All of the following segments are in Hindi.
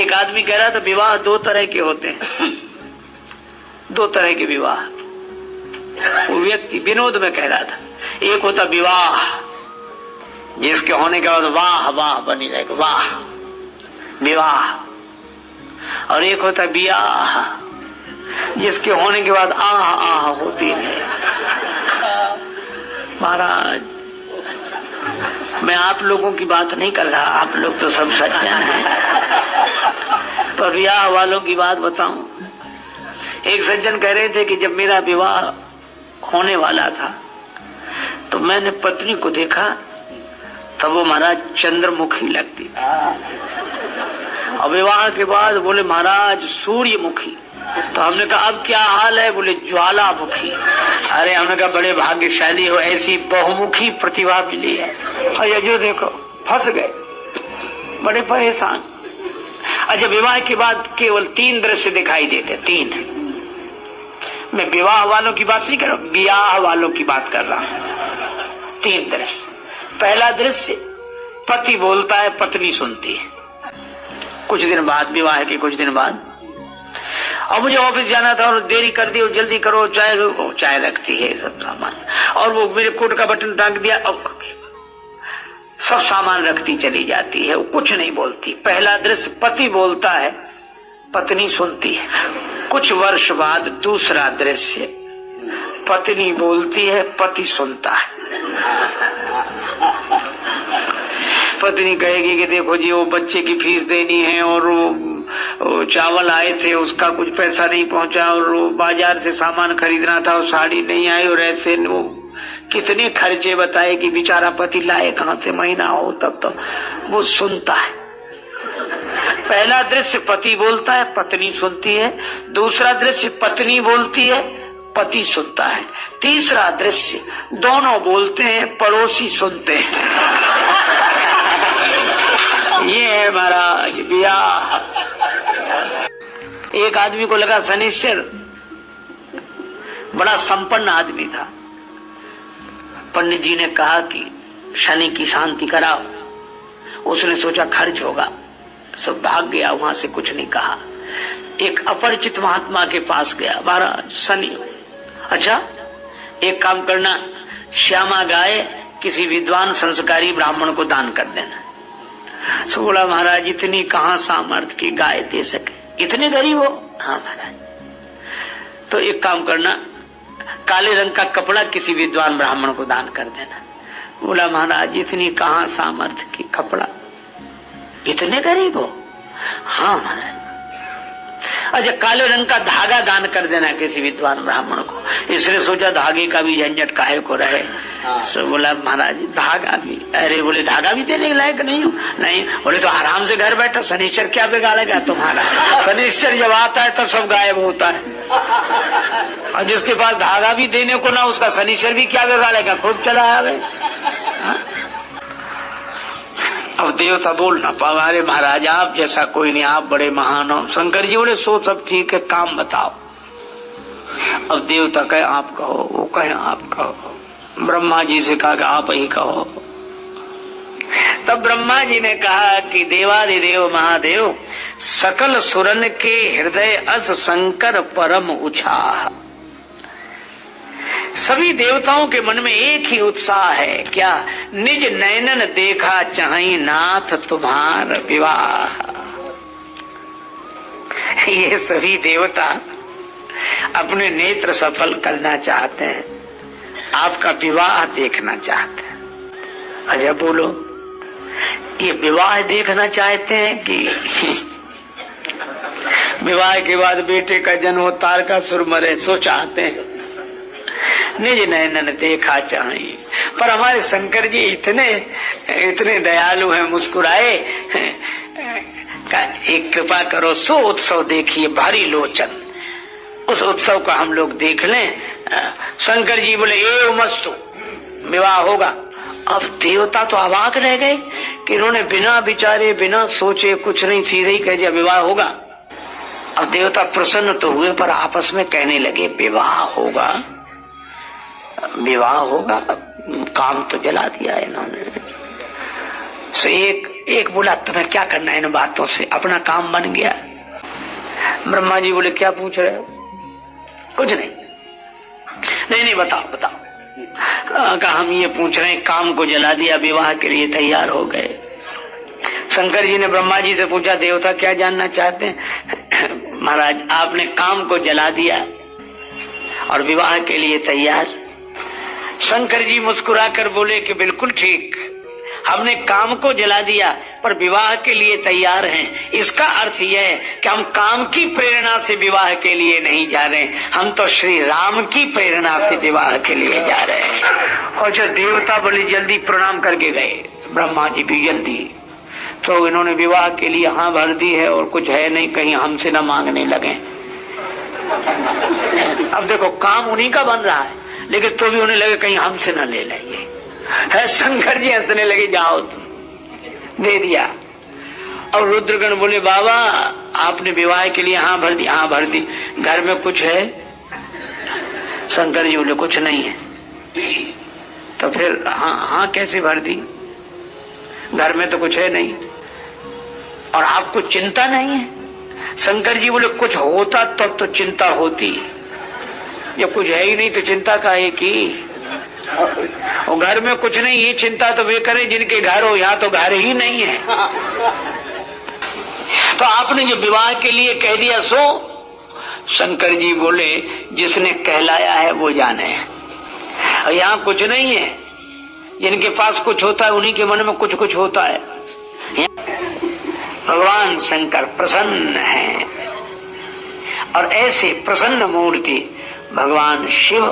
एक आदमी कह रहा था विवाह दो तरह के होते हैं, दो तरह के विवाह। वो व्यक्ति विनोद में कह रहा था, एक होता विवाह जिसके होने के बाद वाह वाह बनी रहेगा, वाह विवाह, और एक होता बियाह जिसके होने के बाद आह आह होती है। महाराज मैं आप लोगों की बात नहीं कर रहा, आप लोग तो सब सज्जन हैं, पर विवाह वालों की बात बताऊं। एक सज्जन कह रहे थे कि जब मेरा विवाह होने वाला था तो मैंने पत्नी को देखा तब वो महाराज चंद्रमुखी लगती थी, और विवाह के बाद बोले महाराज सूर्यमुखी। तो हमने कहा अब क्या हाल है? बोले ज्वालामुखी। अरे हमने कहा बड़े भाग्यशाली हो, ऐसी बहुमुखी प्रतिभा मिली है। और ये जो देखो फंस गए, बड़े परेशान। अच्छा विवाह के बाद केवल 3 दृश्य दिखाई देते, 3। मैं विवाह वालों की बात नहीं कर रहा, ब्याह वालों की बात कर रहा हूं। 3 दृश्य। पहला दृश्य, पति बोलता है, पत्नी सुनती है। कुछ दिन बाद, विवाह के कुछ दिन बाद, और मुझे ऑफिस जाना था और देरी कर दी, और जल्दी करो, चाय रखती है सब सामान, और वो मेरे कोट का बटन टांग दिया, और सब सामान रखती चली जाती है, वो कुछ नहीं बोलती। पहला दृश्य, पति बोलता है, पत्नी सुनती है। कुछ वर्ष बाद दूसरा दृश्य, पत्नी बोलती है, पति सुनता है। पत्नी कहेगी कि देखो जी वो बच्चे की फीस देनी है, और वो चावल आए थे उसका कुछ पैसा नहीं पहुंचा, और वो बाजार से सामान खरीदना था और साड़ी नहीं आई, और ऐसे वो कितने खर्चे बताए कि बेचारा पति लाए कहां से, महीना हो तब तो वो सुनता है। पहला दृश्य पति बोलता है, पत्नी सुनती है। दूसरा दृश्य पत्नी बोलती है, पति सुनता है। तीसरा दृश्य दोनों बोलते हैं, पड़ोसी सुनते हैं। ये है महाराज ब्याह। एक आदमी को लगा शनिश्चर, बड़ा संपन्न आदमी था। पंडित जी ने कहा कि शनि की शांति कराओ। उसने सोचा खर्च होगा, सब भाग गया, वहां से कुछ नहीं कहा। एक अपरिचित महात्मा के पास गया, महाराज शनि। अच्छा एक काम करना, श्यामा गाय किसी विद्वान संस्कारी ब्राह्मण को दान कर देना। सो बोला महाराज इतनी कहां सामर्थ्य की गाय दे सके, इतने गरीब हो? हाँ महाराज। तो एक काम करना, काले रंग का कपड़ा किसी विद्वान ब्राह्मण को दान कर देना। बोला महाराज इतनी कहां सामर्थ्य की, कपड़ा, इतने गरीब हो? हाँ महाराज। अच्छा काले रंग का धागा दान कर देना किसी विद्वान ब्राह्मण को। इसने सोचा धागे का भी झंझट काहे को रहे। तो बोला महाराज धागा भी, अरे बोले धागा भी देने के लायक नहीं हूँ? नहीं। बोले तो आराम से घर बैठो, शनिश्चर क्या बिगाड़ेगा तुम्हारा? शनिश्चर जब आता है तब सब गायब होता है, और जिसके पास धागा भी देने को ना, उसका शनिश्चर भी क्या बिगाड़ेगा, खूब चला आवे। अब देवता बोल ना पाओ, अरे महाराज आप जैसा कोई नहीं, आप बड़े महान हो। शंकर जी बोले सो सब ठीक है, काम बताओ। अब देवता कहे आप कहो, वो कहे आप कहो। ब्रह्मा जी से कहा कि आप ही कहो। तब ब्रह्मा जी ने कहा कि देवादिदेव महादेव, सकल सुरन के हृदय अस शंकर परम उछाह। सभी देवताओं के मन में एक ही उत्साह है, क्या? निज नयनन देखा चाहि नाथ तुम्हार विवाह। ये सभी देवता अपने नेत्र सफल करना चाहते हैं, आपका विवाह देखना चाहते हैं। अच्छा बोलो, ये विवाह देखना चाहते हैं कि विवाह के बाद बेटे का जन्म हो, तारकासुर मरे, सो चाहते हैं? निज नयनन देखा चाहिए। पर हमारे शंकर जी इतने दयालु हैं, मुस्कुराए, एक कृपा करो, सो उत्सव देखिए भारी लोचन, उस उत्सव का हम लोग देख लें। शंकर जी बोले एव मस्तु, विवाह होगा। अब देवता तो अवाक रह गए कि इन्होंने बिना विचारे बिना सोचे कुछ नहीं, सीधे ही कह दिया विवाह होगा। अब देवता प्रसन्न तो हुए, पर आपस में कहने लगे विवाह होगा, विवाह होगा, काम तो जला दिया इन्होंने। एक एक बोला तुम्हें क्या करना है इन बातों से, अपना काम बन गया। ब्रह्मा जी बोले क्या पूछ रहे हो? कुछ नहीं। नहीं बताओ बताओ। कहा हम ये पूछ रहे हैं, काम को जला दिया, विवाह के लिए तैयार हो गए। शंकर जी ने ब्रह्मा जी से पूछा देवता क्या जानना चाहते हैं? महाराज आपने काम को जला दिया और विवाह के लिए तैयार। शंकर जी मुस्कुराकर बोले कि बिल्कुल ठीक, हमने काम को जला दिया पर विवाह के लिए तैयार हैं। इसका अर्थ यह है कि हम काम की प्रेरणा से विवाह के लिए नहीं जा रहे, हम तो श्री राम की प्रेरणा से विवाह के लिए जा रहे हैं। और जो देवता बोले जल्दी प्रणाम करके गए, ब्रह्मा जी भी जल्दी। तो इन्होंने विवाह के लिए हाँ भर दी है और कुछ है नहीं, कहीं हमसे न मांगने लगे। अब देखो काम उन्हीं का बन रहा है, लेकिन तो भी उन्हें लगे कहीं हमसे न ले लेंगे। है शंकर जी हंसने लगे, जाओ तुम, दे दिया। और रुद्रगण बोले बाबा आपने विवाह के लिए हाँ भर दी? हाँ भर दी। घर में कुछ है? शंकर जी बोले कुछ नहीं है। तो फिर हाँ कैसे भर दी? घर में तो कुछ है नहीं। और आपको चिंता नहीं है? शंकर जी बोले कुछ होता तब तो चिंता होती, जब कुछ है ही नहीं तो चिंता काहे की? और घर में कुछ नहीं, ये चिंता तो वे करें जिनके घर हो, यहाँ तो घर ही नहीं है। तो आपने जो विवाह के लिए कह दिया सो? शंकर जी बोले जिसने कहलाया है वो जाने, और यहाँ कुछ नहीं है। जिनके पास कुछ होता है उन्हीं के मन में कुछ कुछ होता है। भगवान शंकर प्रसन्न है, और ऐसे प्रसन्न मूर्ति भगवान शिव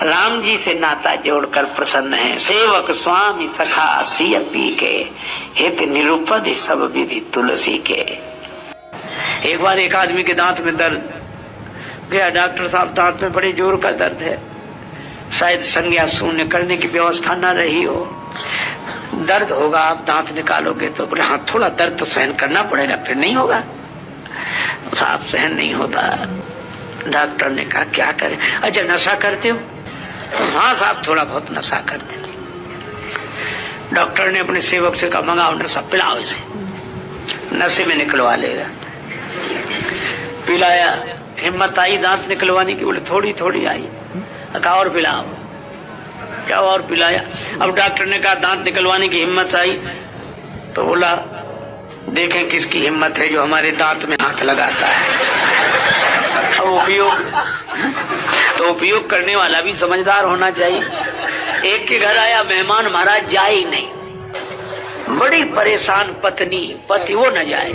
राम जी से नाता जोड़कर प्रसन्न है। सेवक स्वामी सखा सिय पी के, हित निरूपद सब विधि तुलसी के। एक बार एक आदमी के दांत में दर्द, गया डॉक्टर साहब दांत में बड़े जोर का दर्द है, शायद संज्ञा शून्य करने की व्यवस्था न रही हो, दर्द होगा आप दांत निकालोगे तो। बोले हाँ थोड़ा दर्द तो सहन करना पड़ेगा, फिर नहीं होगा। साहब सहन नहीं होता। डॉक्टर ने कहा क्या करें? अच्छा नशा करते हो? हाँ साहब थोड़ा बहुत नशा करते। डॉक्टर ने अपने सेवक से कहा मंगाओ नशा, पिलाओ इसे, नशे में निकलवा लेगा। पिलाया, हिम्मत आई दांत निकलवाने की? बोले थोड़ी थोड़ी आई। कहा और पिलाओ, क्या और पिलाया। अब डॉक्टर ने कहा दांत निकलवाने की हिम्मत आई, तो बोला देखें किसकी हिम्मत है जो हमारे दांत में हाथ लगाता है। अब उपयोग करने वाला भी समझदार होना चाहिए। एक के घर आया मेहमान, महाराज जाए ही नहीं, बड़ी परेशान पत्नी, पति वो न जाए।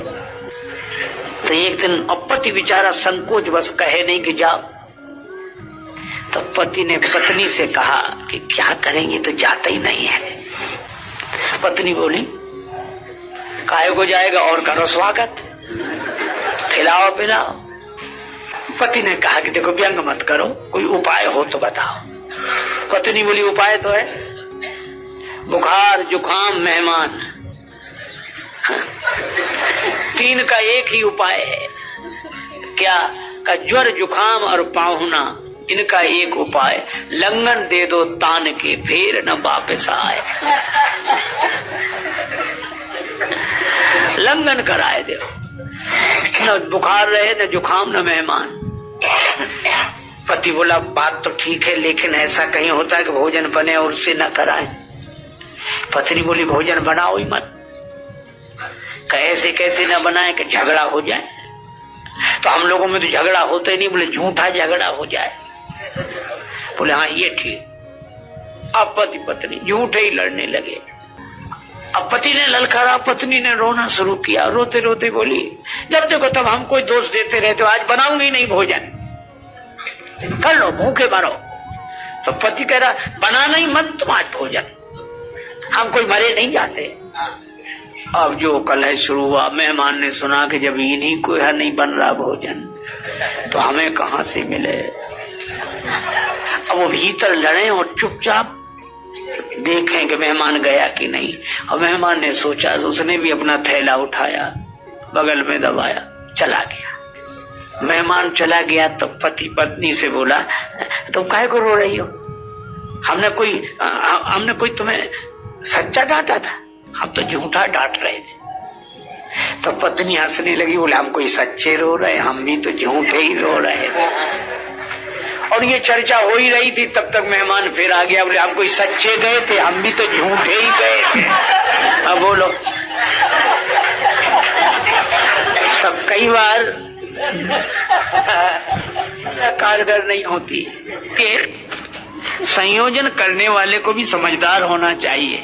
तो एक दिन पति बेचारा संकोच बस कहे नहीं कि जाओ। तो पति ने पत्नी से कहा कि क्या करेंगे, तो जाता ही नहीं है। पत्नी बोली काहे को जाएगा, और करो स्वागत, खिलाओ पिलाओ। पति ने कहा कि देखो व्यंग मत करो, कोई उपाय हो तो बताओ। पत्नी बोली उपाय तो है, बुखार जुकाम मेहमान, तीन का एक ही उपाय है। क्या? का ज्वर जुकाम और पाहुना, इनका एक उपाय, लंगन दे दो तान के, फिर न वापस आए। लंगन कराए दो, न बुखार रहे न जुकाम न मेहमान। पति बोला बात तो ठीक है, लेकिन ऐसा कहीं होता है कि भोजन बने और उससे न कराएं। पत्नी बोली भोजन बनाओ ही मत। कैसे कैसे न बनाए कि झगड़ा हो जाए। तो हम लोगों में तो झगड़ा होता ही नहीं। बोले झूठा झगड़ा हो जाए। बोले हाँ ये ठीक। अब पति पत्नी झूठे ही लड़ने लगे। अब पति ने ललकारा, पत्नी ने रोना शुरू किया। रोते रोते बोली जब देखो तब हम कोई दोष देते रहते हो, आज बनाऊंगी नहीं भोजन, कर लो भूखे मरो। तो पति कह रहा बनाना ही मत तुम आज भोजन, हम कोई मरे नहीं जाते। अब जो कलह शुरू हुआ, मेहमान ने सुना कि जब इन्हीं को यहाँ नहीं बन रहा भोजन तो हमें कहां से मिले। अब वो भीतर लड़े और चुपचाप देखें कि मेहमान गया कि नहीं। और मेहमान ने सोचा, उसने भी अपना थैला उठाया, बगल में दबाया, चला गया। मेहमान चला गया तो पति पत्नी से बोला तुम काहे को रो रही हो? हमने कोई तुम्हें सच्चा डांटा था? हम तो झूठा डांट रहे थे। तो पत्नी हंसने लगी, बोले हम कोई सच्चे रो रहे, हम भी तो झूठे ही रो रहे थे। और ये चर्चा हो ही रही थी, तब तक मेहमान फिर आ गया, बोले हम कोई सच्चे गए थे, हम भी तो झूठे ही गए थे। अब बोलो, सब कई बार कारगर नहीं होती कि संयोजन करने वाले को भी समझदार होना चाहिए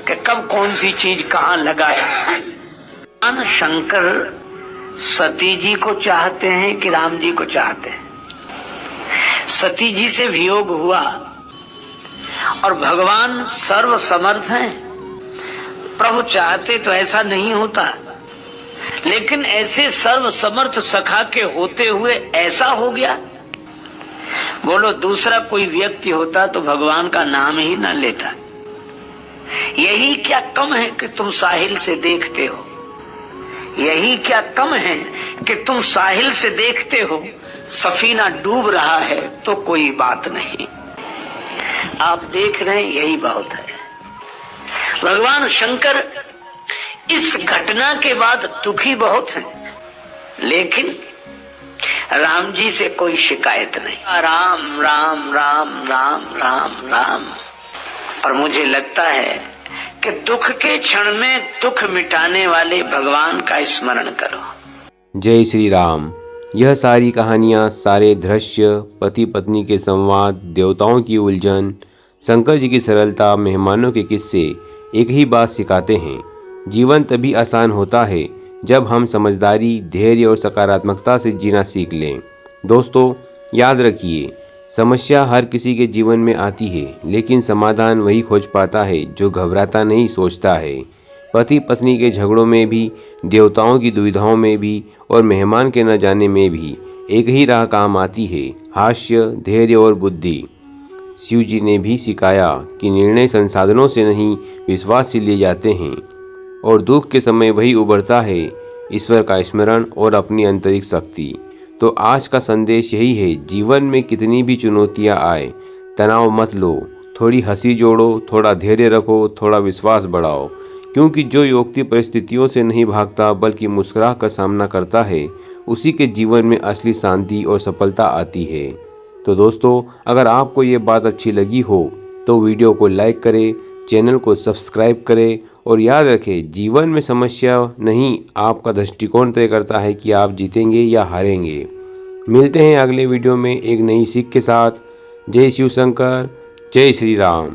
कि कब कौन सी चीज कहाँ लगाए। शंकर सती जी को चाहते हैं कि राम जी को चाहते हैं? सती जी से वियोग हुआ और भगवान सर्व समर्थ हैं, प्रभु चाहते तो ऐसा नहीं होता, लेकिन ऐसे सर्व समर्थ सखा के होते हुए ऐसा हो गया। बोलो दूसरा कोई व्यक्ति होता तो भगवान का नाम ही न लेता। यही क्या कम है कि तुम साहिल से देखते हो, यही क्या कम है कि तुम साहिल से देखते हो, सफीना डूब रहा है तो कोई बात नहीं, आप देख रहे हैं यही बहुत है। भगवान शंकर इस घटना के बाद दुखी बहुत हैं, लेकिन राम जी से कोई शिकायत नहीं। राम राम राम राम राम राम। और मुझे लगता है कि दुख के क्षण में दुख मिटाने वाले भगवान का स्मरण करो। जय श्री राम। यह सारी कहानियाँ, सारे दृश्य, पति पत्नी के संवाद, देवताओं की उलझन, शंकर जी की सरलता, मेहमानों के किस्से एक ही बात सिखाते हैं, जीवन तभी आसान होता है जब हम समझदारी, धैर्य और सकारात्मकता से जीना सीख लें। दोस्तों याद रखिए, समस्या हर किसी के जीवन में आती है, लेकिन समाधान वही खोज पाता है जो घबराता नहीं, सोचता है। पति पत्नी के झगड़ों में भी, देवताओं की दुविधाओं में भी और मेहमान के न जाने में भी एक ही राह काम आती है, हास्य, धैर्य और बुद्धि। शिव जी ने भी सिखाया कि निर्णय संसाधनों से नहीं, विश्वास से लिए जाते हैं, और दुख के समय वही उभरता है, ईश्वर का स्मरण और अपनी आंतरिक शक्ति। तो आज का संदेश यही है, जीवन में कितनी भी चुनौतियां आए, तनाव मत लो, थोड़ी हंसी जोड़ो, थोड़ा धैर्य रखो, थोड़ा विश्वास बढ़ाओ, क्योंकि जो व्यक्ति परिस्थितियों से नहीं भागता बल्कि मुस्कुरा कर सामना करता है, उसी के जीवन में असली शांति और सफलता आती है। तो दोस्तों अगर आपको ये बात अच्छी लगी हो तो वीडियो को लाइक करें, चैनल को सब्सक्राइब करें, और याद रखें, जीवन में समस्या नहीं, आपका दृष्टिकोण तय करता है कि आप जीतेंगे या हारेंगे। मिलते हैं अगले वीडियो में एक नई सीख के साथ। जय शिव शंकर, जय श्री राम।